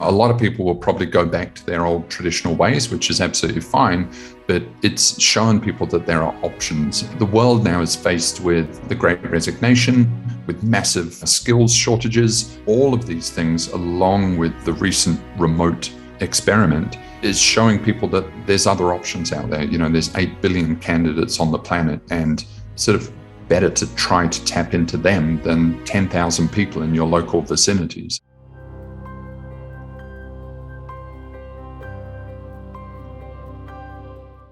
A lot of people will probably go back to their old traditional ways, which is absolutely fine, but it's shown people that there are options. The world now is faced with the Great Resignation, with massive skills shortages. All of these things, along with the recent remote experiment, is showing people that there's other options out there. There's 8 billion candidates on the planet, and sort of better to try to tap into them than 10,000 people in your local vicinities.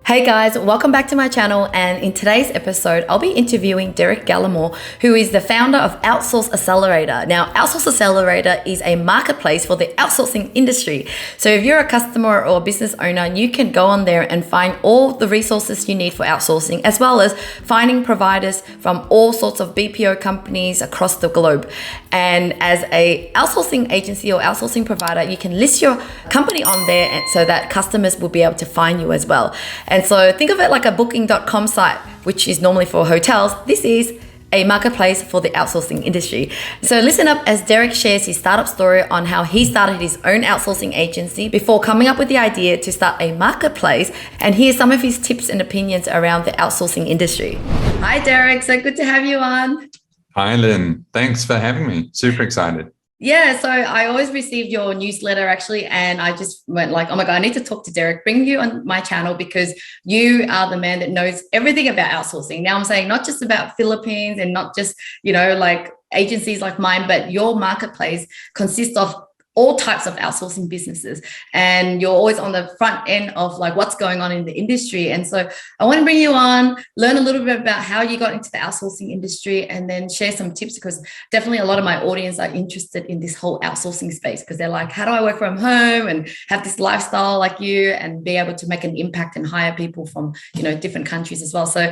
Hey guys, welcome back to my channel, and in today's episode, I'll be interviewing Derek Gallimore, who is the founder of Outsource Accelerator. Now, Outsource Accelerator is a marketplace for the outsourcing industry. So if you're a customer or a business owner, you can go on there and find all the resources you need for outsourcing, as well as finding providers from all sorts of BPO companies across the globe. And as a outsourcing agency or outsourcing provider, you can list your company on there so that customers will be able to find you as well. And so think of it like a booking.com site, which is normally for hotels. This is a marketplace for the outsourcing industry. So listen up as Derek shares his startup story on how he started his own outsourcing agency before coming up with the idea to start a marketplace, and here's some of his tips and opinions around the outsourcing industry. Hi Derek, so good to have you on. Hi Lynn, thanks for having me. Super excited. Yeah, so I always received your newsletter actually, and I just went like, oh my God, I need to talk to Derek, bring you on my channel because you are the man that knows everything about outsourcing. Now I'm saying not just about Philippines and not just, like agencies like mine, but your marketplace consists of all types of outsourcing businesses, and you're always on the front end of like what's going on in the industry. And so I want to bring you on, learn a little bit about how you got into the outsourcing industry, and then share some tips, because definitely a lot of my audience are interested in this whole outsourcing space, because they're like, how do I work from home and have this lifestyle like you and be able to make an impact and hire people from, different countries as well. So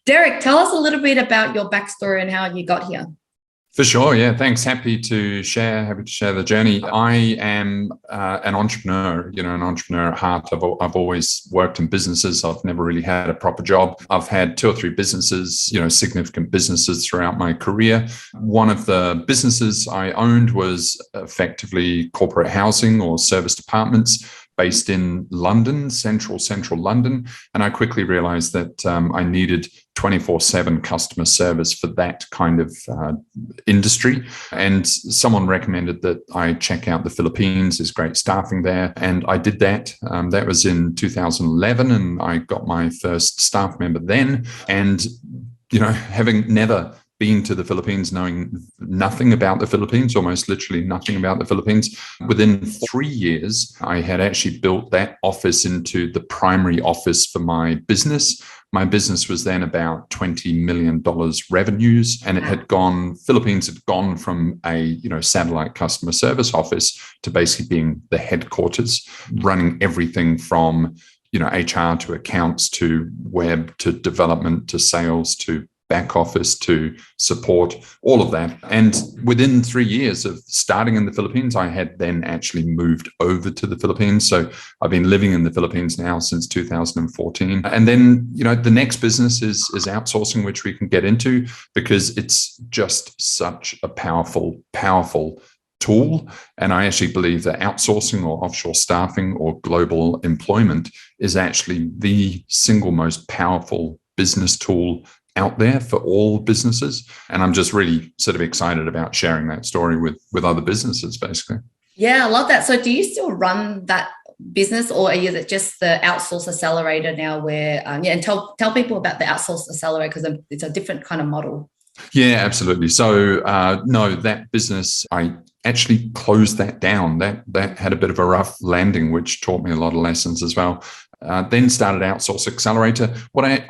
Derek, tell us a little bit about your backstory and how you got here. For sure. Yeah. Thanks. Happy to share the journey. I am an entrepreneur, an entrepreneur at heart. I've always worked in businesses. I've never really had a proper job. I've had 2 or 3 businesses, significant businesses throughout my career. One of the businesses I owned was effectively corporate housing or service departments based in London, central London. And I quickly realized that I needed 24/7 customer service for that kind of industry. And someone recommended that I check out the Philippines. There's great staffing there. And I did that. That was in 2011. And I got my first staff member then. And, having never been to the Philippines, knowing nothing about the Philippines, almost literally nothing about the Philippines. Within 3 years, I had actually built that office into the primary office for my business. My business was then about $20 million revenues, and Philippines had gone from a satellite customer service office to basically being the headquarters, running everything from HR to accounts to web to development to sales to back office to support, all of that. And within 3 years of starting in the Philippines, I had then actually moved over to the Philippines. So I've been living in the Philippines now since 2014. And then, the next business is outsourcing, which we can get into, because it's just such a powerful tool. And I actually believe that outsourcing or offshore staffing or global employment is actually the single most powerful business tool out there for all businesses. And I'm just really sort of excited about sharing that story with other businesses, basically. Yeah, I love that. So do you still run that business, or is it just the Outsource Accelerator now where, and tell people about the Outsource Accelerator, because it's a different kind of model. Yeah, absolutely. So no, that business, I actually closed that down. That had a bit of a rough landing, which taught me a lot of lessons as well. Then started Outsource Accelerator. What I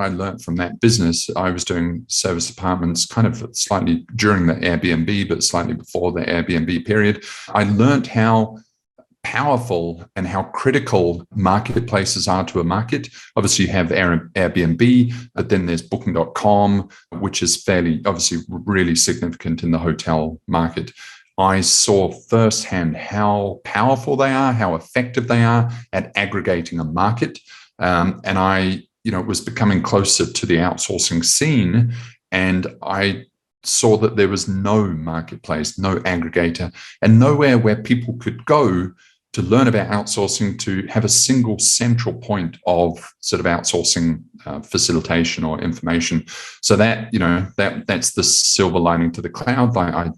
learned from that business, I was doing service departments kind of slightly during the Airbnb, but slightly before the Airbnb period. I learned how powerful and how critical marketplaces are to a market. Obviously, you have Airbnb, but then there's booking.com, which is fairly, obviously, really significant in the hotel market. I saw firsthand how powerful they are, how effective they are at aggregating a market. And I, was becoming closer to the outsourcing scene. And I saw that there was no marketplace, no aggregator, and nowhere where people could go to learn about outsourcing, to have a single central point of sort of outsourcing facilitation or information. So that, that's the silver lining to the cloud.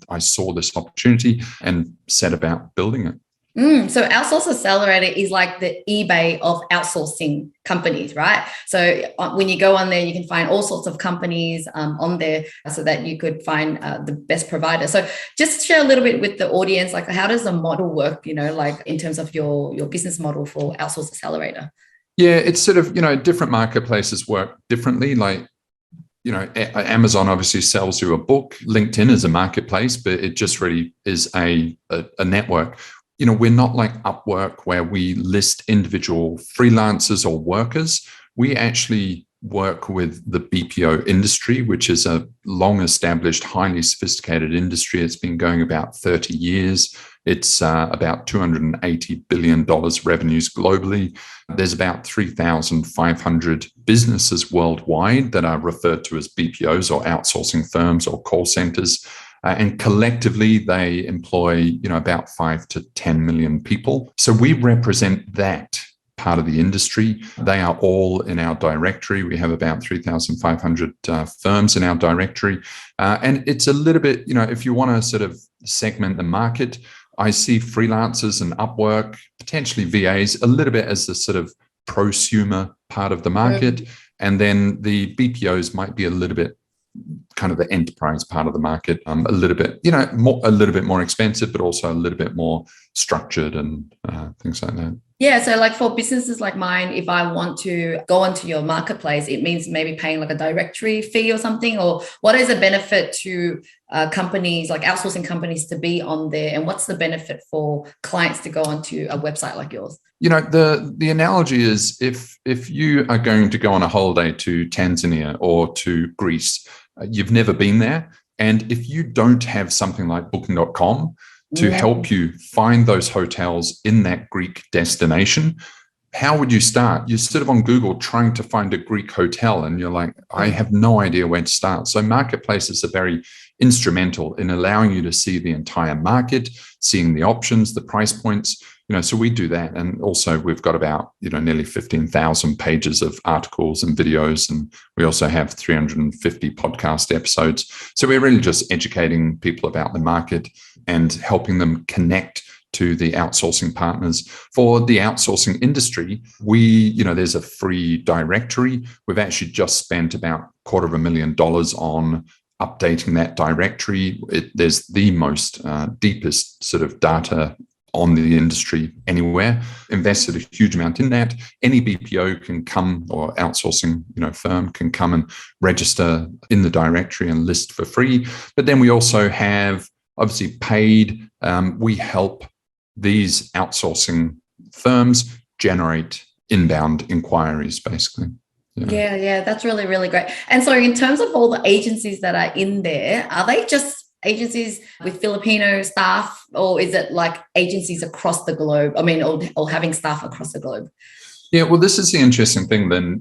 I saw this opportunity and set about building it. So Outsource Accelerator is like the eBay of outsourcing companies, right? So when you go on there, you can find all sorts of companies on there so that you could find the best provider. So just share a little bit with the audience, like how does the model work, like in terms of your business model for Outsource Accelerator? Yeah, it's sort of, different marketplaces work differently. Like, Amazon obviously sells you a book. LinkedIn is a marketplace, but it just really is a network. We're not like Upwork where we list individual freelancers or workers. We actually work with the BPO industry, which is a long-established, highly sophisticated industry. It's been going about 30 years. It's about $280 billion revenues globally. There's about 3,500 businesses worldwide that are referred to as BPOs or outsourcing firms or call centers. And collectively, they employ, about 5 to 10 million people. So we represent that part of the industry. They are all in our directory. We have about 3,500 firms in our directory. And it's a little bit, if you want to sort of segment the market, I see freelancers and Upwork, potentially VAs, a little bit as the sort of prosumer part of the market. And then the BPOs might be a little bit kind of the enterprise part of the market, a little bit, a little bit more expensive, but also a little bit more structured and things like that. Yeah. So like for businesses like mine, if I want to go onto your marketplace, it means maybe paying like a directory fee or something, or what is the benefit to companies like outsourcing companies to be on there? And what's the benefit for clients to go onto a website like yours? The analogy is if you are going to go on a holiday to Tanzania or to Greece, you've never been there. And if you don't have something like booking.com to help you find those hotels in that Greek destination, how would you start? You're sort of on Google trying to find a Greek hotel and you're like, I have no idea where to start. So marketplaces are very instrumental in allowing you to see the entire market, seeing the options, the price points. So we do that. And also we've got about, nearly 15,000 pages of articles and videos. And we also have 350 podcast episodes. So we're really just educating people about the market and helping them connect to the outsourcing partners. For the outsourcing industry, there's a free directory. We've actually just spent about $250,000 on updating that directory. There's the most deepest sort of data on the industry anywhere. Invested a huge amount in that. Any BPO can come, or outsourcing firm can come and register in the directory and list for free. But then we also have obviously paid. We help these outsourcing firms generate inbound inquiries, basically. Yeah, that's really, really great. And so in terms of all the agencies that are in there, are they just agencies with Filipino staff, or is it like agencies across the globe? I mean, or having staff across the globe? Yeah, well, this is the interesting thing then,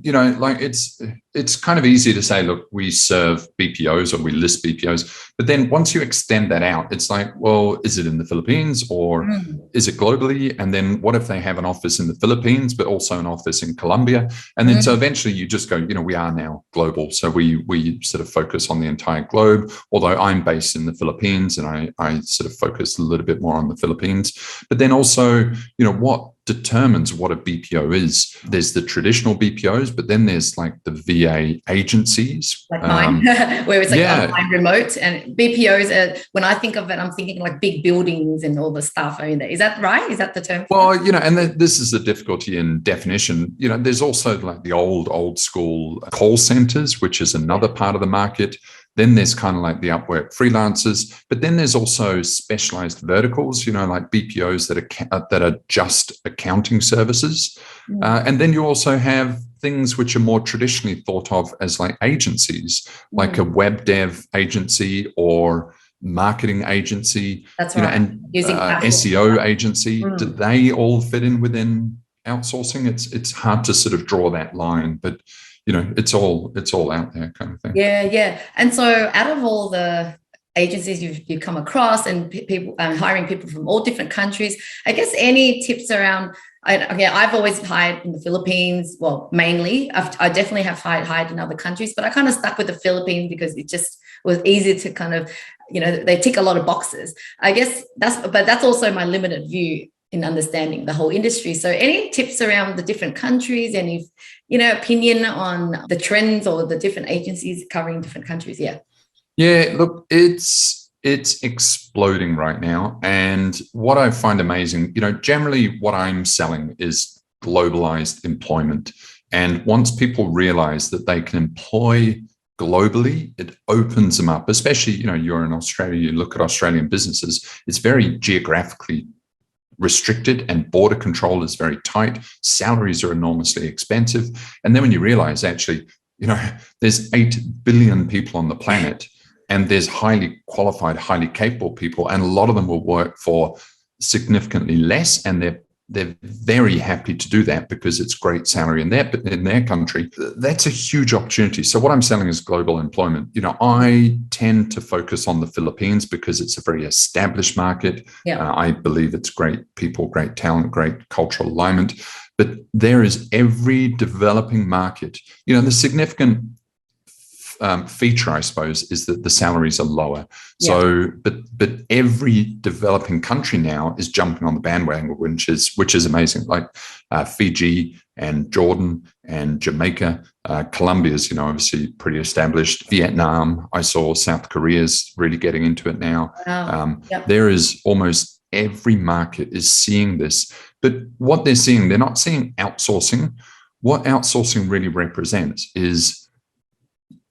it's kind of easy to say, look, we serve BPOs or we list BPOs. But then once you extend that out, it's like, well, is it in the Philippines or is it globally? And then what if they have an office in the Philippines, but also an office in Colombia? And then so eventually you just go, we are now global. So we sort of focus on the entire globe, although I'm based in the Philippines and I sort of focus a little bit more on the Philippines. But then also, what determines what a BPO is. There's the traditional BPOs, but then there's like the VA agencies. Like mine, where it's like online remote. And BPOs, when I think of it, I'm thinking like big buildings and all the stuff. I mean, is that right? Is that the term? Well, and this is the difficulty in definition. There's also like the old school call centers, which is another part of the market. Then there's kind of like the Upwork freelancers, but then there's also specialized verticals, like BPOs that are just accounting services. And then you also have things which are more traditionally thought of as like agencies, like a web dev agency or marketing agency. That's right. And SEO agency. Do they all fit in within outsourcing? It's hard to sort of draw that line, but it's all out there kind of thing. Yeah. And so out of all the agencies you've come across and people hiring people from all different countries, I guess any tips around, I've always hired in the Philippines, well, mainly. I definitely have hired in other countries, but I kind of stuck with the Philippines because it just was easy to kind of, they tick a lot of boxes. I guess that's also my limited view in understanding the whole industry. So any tips around the different countries, any, opinion on the trends or the different agencies covering different countries? Yeah, look, it's exploding right now. And what I find amazing, generally what I'm selling is globalized employment. And once people realize that they can employ globally, it opens them up, especially, you're in Australia, you look at Australian businesses, it's very geographically restricted and border control is very tight. Salaries are enormously expensive. And then when you realize actually, there's 8 billion people on the planet, and there's highly qualified, highly capable people, and a lot of them will work for significantly less, and they're very happy to do that because it's great salary in their country. That's a huge opportunity. So what I'm selling is global employment. I tend to focus on the Philippines because it's a very established market. I believe it's great people, great talent, great cultural alignment. But there is every developing market. The significant feature, I suppose, is that the salaries are lower. So, but every developing country now is jumping on the bandwagon, which is amazing. Like Fiji and Jordan and Jamaica, Colombia's, obviously pretty established. Vietnam, I saw South Korea's really getting into it now. There is almost every market is seeing this. But what they're seeing, they're not seeing outsourcing. What outsourcing really represents is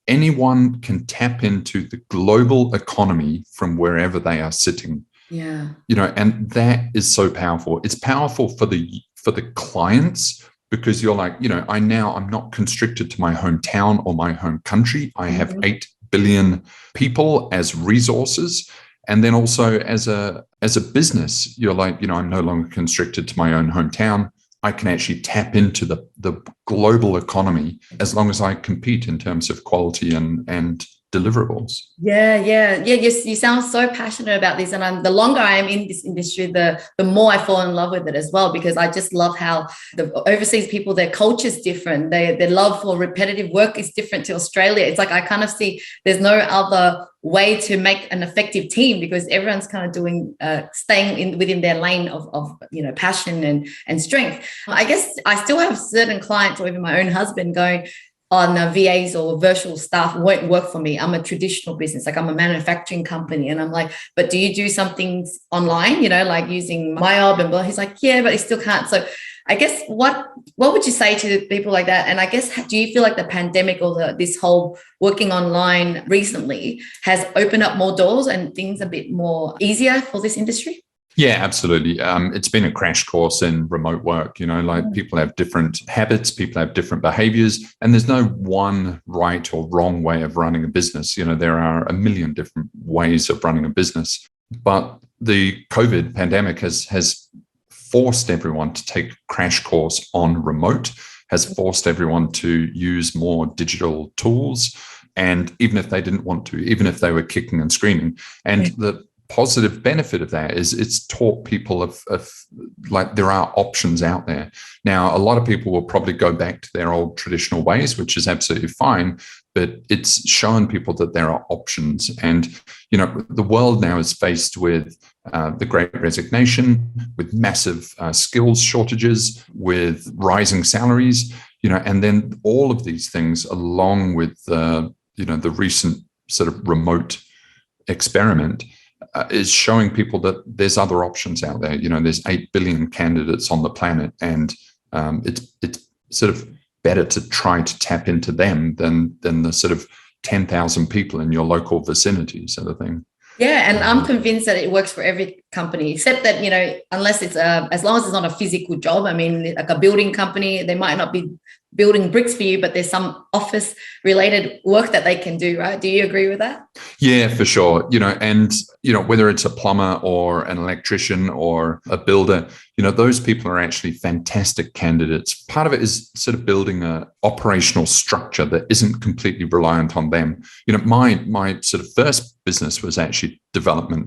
anyone can tap into the global economy from wherever they are sitting. And that is so powerful. It's powerful for the clients because you're like, I'm not constricted to my hometown or my home country. I have 8 billion people as resources. And then also as a business, you're like, I'm no longer constricted to my own hometown. I can actually tap into the global economy as long as I compete in terms of quality and deliverables. You sound so passionate about this, and the longer I am in this industry, the more I fall in love with it as well, because I just love how the overseas people, their culture is different. Their love for repetitive work is different to Australia. It's like I kind of see there's no other way to make an effective team because everyone's kind of doing staying within their lane of passion and strength. I guess I still have certain clients or even my own husband going on VAs or virtual staff won't work for me. I'm a traditional business, like I'm a manufacturing company. And I'm like, but do you do some things online, like using MyOb and blah? He's like, yeah, but he still can't. So I guess what would you say to people like that? And I guess, do you feel like the pandemic or this whole working online recently has opened up more doors and things a bit more easier for this industry? Yeah, absolutely. It's been a crash course in remote work. People have different habits, people have different behaviors, and there's no one right or wrong way of running a business. There are a million different ways of running a business. But the COVID pandemic has forced everyone to take crash course on remote, has forced everyone to use more digital tools. And even if they didn't want to, even if they were kicking and screaming, and the positive benefit of that is it's taught people of like there are options out there. Now, a lot of people will probably go back to their old traditional ways, which is absolutely fine, but it's shown people that there are options. And, the world now is faced with the Great Resignation, with massive skills shortages, with rising salaries, and then all of these things along with, the recent sort of remote experiment is showing people that there's other options out there. There's 8 billion candidates on the planet, and it's sort of better to try to tap into them than the sort of 10,000 people in your local vicinity sort of thing. Yeah, and I'm convinced that it works for every company, except that, unless it's as long as it's not a physical job. I mean, like a building company, they might not be building bricks for you, but there's some office related work that they can do, right? Do you agree with that? Yeah, for sure. And whether it's a plumber or an electrician or a builder, those people are actually fantastic candidates. Part of it is sort of building a operational structure that isn't completely reliant on them. My sort of first business was actually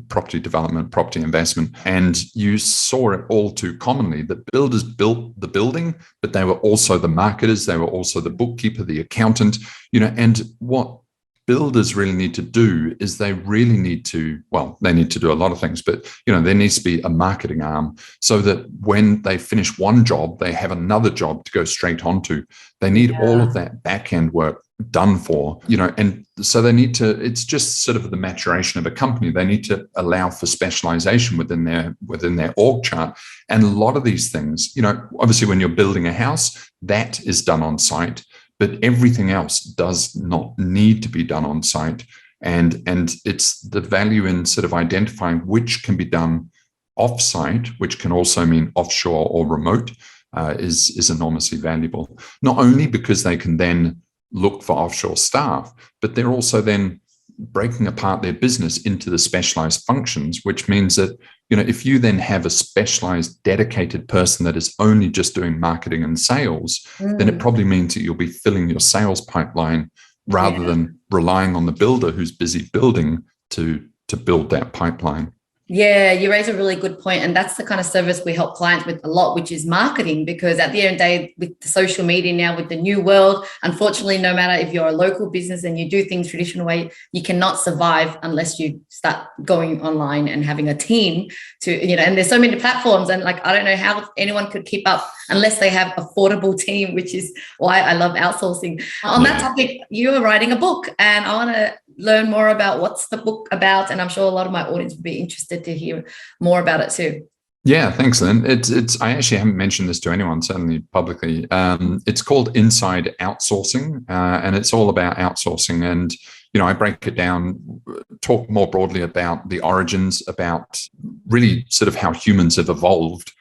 property development, property investment. And you saw it all too commonly that builders built the building, but they were also the marketers. They were also the bookkeeper, the accountant, and what builders really need to do is they need to do a lot of things, but there needs to be a marketing arm so that when they finish one job, they have another job to go straight onto. They need all of that back end work done for, and so they need to, it's just sort of the maturation of a company. They need to allow for specialization within their org chart. And a lot of these things, obviously when you're building a house, that is done on site. But everything else does not need to be done on site. And it's the value in sort of identifying which can be done off-site, which can also mean offshore or remote, is enormously valuable. Not only because they can then look for offshore staff, but they're also then breaking apart their business into the specialized functions, which means that, if you then have a specialized, dedicated person that is only just doing marketing and sales, then it probably means that you'll be filling your sales pipeline rather than relying on the builder who's busy building to build that pipeline. Yeah, you raise a really good point. And that's the kind of service we help clients with a lot, which is marketing, because at the end of the day, with the social media now, with the new world, unfortunately, no matter if you're a local business and you do things traditional way, you cannot survive unless you start going online and having a team to, and there's so many platforms. And I don't know how anyone could keep up unless they have affordable team, which is why I love outsourcing. On that topic, you are writing a book, and I want to learn more about what's the book about, and I'm sure a lot of my audience would be interested to hear more about it too. Yeah, thanks, Lynn. It's I actually haven't mentioned this to anyone, certainly publicly. It's called Inside Outsourcing, and it's all about outsourcing. And I break it down, talk more broadly about the origins, about really sort of how humans have evolved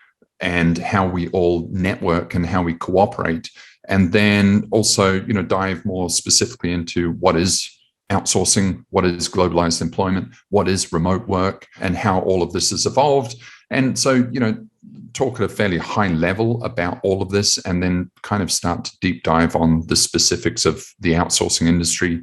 and how we all network and how we cooperate, and then also dive more specifically into what is outsourcing, what is globalized employment, what is remote work, and how all of this has evolved. And so, talk at a fairly high level about all of this, and then kind of start to deep dive on the specifics of the outsourcing industry,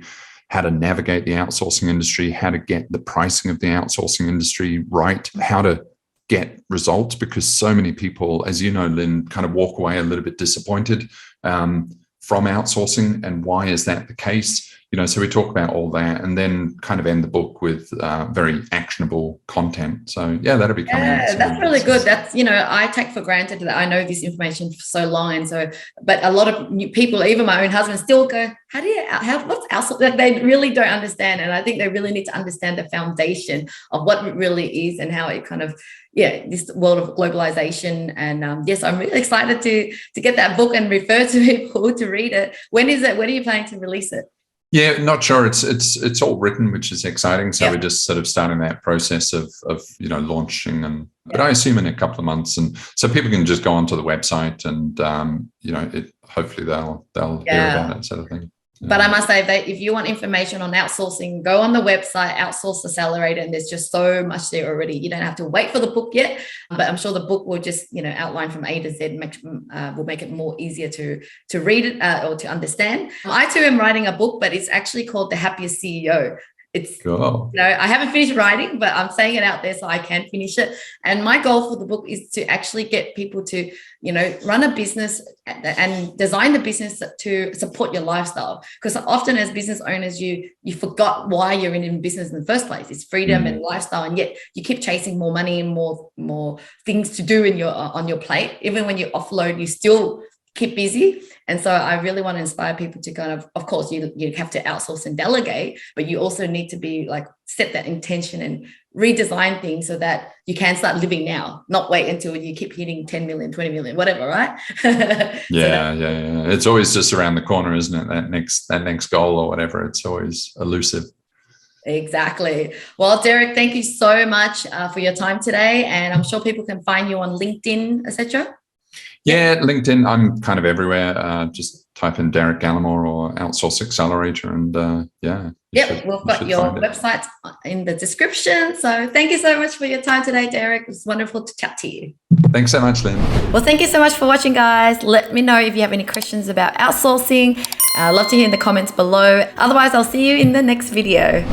how to navigate the outsourcing industry, how to get the pricing of the outsourcing industry right, how to get results, because so many people, as you know, Lynn, kind of walk away a little bit disappointed from outsourcing. And why is that the case? So we talk about all that, and then kind of end the book with very actionable content. So yeah, that'll be coming. Yeah, that's really good. That's, I take for granted that I know this information for so long. And so, but a lot of new people, even my own husband, still go, what's outsourcing? Like, they really don't understand. And I think they really need to understand the foundation of what it really is and how it kind of, this world of globalization. And yes, I'm really excited to get that book and refer to people to read it. When is it? When are you planning to release it? Yeah, not sure. It's all written, which is exciting. So we're just sort of starting that process of launching, but I assume in a couple of months, and so people can just go onto the website and hopefully they'll hear about it, sort of thing. But I must say that if you want information on outsourcing, go on the website, Outsource Accelerator, and there's just so much there already. You don't have to wait for the book yet, but I'm sure the book will just, outline from A to Z, will make it more easier to read it or to understand. I too am writing a book, but it's actually called The Happiest CEO. It's cool. I haven't finished writing, but I'm saying it out there so I can finish it. And my goal for the book is to actually get people to, run a business and design the business to support your lifestyle. Because often as business owners, you forgot why you're in business in the first place. It's freedom and lifestyle, and yet you keep chasing more money and more things to do on your plate. Even when you offload, you still keep busy. And so I really want to inspire people to kind of course, you have to outsource and delegate, but you also need to be set that intention and redesign things so that you can start living now, not wait until you keep hitting 10 million, 20 million, whatever, right? Yeah. It's always just around the corner, isn't it? That next goal or whatever. It's always elusive. Exactly. Well, Derek, thank you so much for your time today. And I'm sure people can find you on LinkedIn, etc. Yeah, LinkedIn. I'm kind of everywhere. Just type in Derek Gallimore or Outsource Accelerator, and yeah. Yep, we've got your website in the description. So thank you so much for your time today, Derek. It was wonderful to chat to you. Thanks so much, Lynn. Well, thank you so much for watching, guys. Let me know if you have any questions about outsourcing. I'd love to hear in the comments below. Otherwise, I'll see you in the next video.